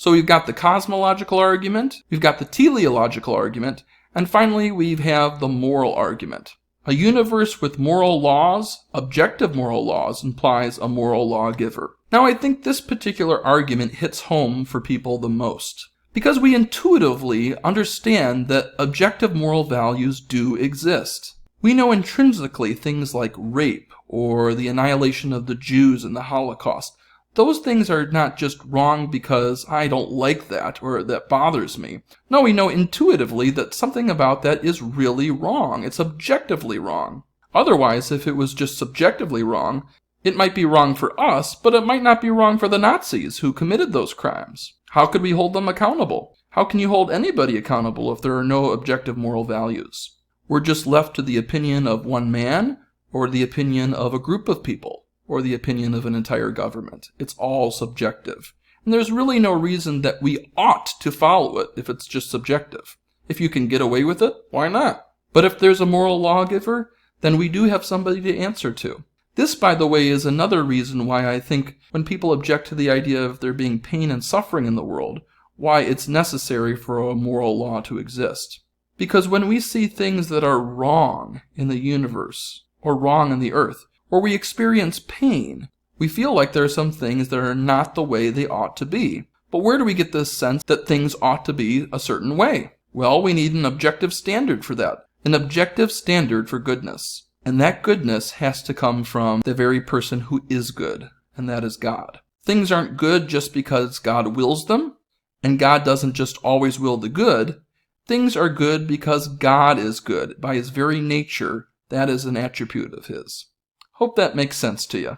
So we've got the cosmological argument, we've got the teleological argument, and finally we have the moral argument. A universe with moral laws, objective moral laws, implies a moral lawgiver. Now I think this particular argument hits home for people the most, because we intuitively understand that objective moral values do exist. We know intrinsically things like rape or the annihilation of the Jews in the Holocaust. Those things are not just wrong because I don't like that or that bothers me. No, we know intuitively that something about that is really wrong. It's objectively wrong. Otherwise, if it was just subjectively wrong, it might be wrong for us, but it might not be wrong for the Nazis who committed those crimes. How could we hold them accountable? How can you hold anybody accountable if there are no objective moral values? We're just left to the opinion of one man, or the opinion of a group of people, or the opinion of an entire government. It's all subjective. And there's really no reason that we ought to follow it if it's just subjective. If you can get away with it, why not? But if there's a moral lawgiver, then we do have somebody to answer to. This, by the way, is another reason why I think when people object to the idea of there being pain and suffering in the world, why it's necessary for a moral law to exist. Because when we see things that are wrong in the universe, or wrong in the earth, or we experience pain, we feel like there are some things that are not the way they ought to be. But where do we get this sense that things ought to be a certain way? Well, we need an objective standard for that. An objective standard for goodness. And that goodness has to come from the very person who is good, and that is God. Things aren't good just because God wills them, and God doesn't just always will the good. Things are good because God is good. By his very nature, that is an attribute of his. Hope that makes sense to you.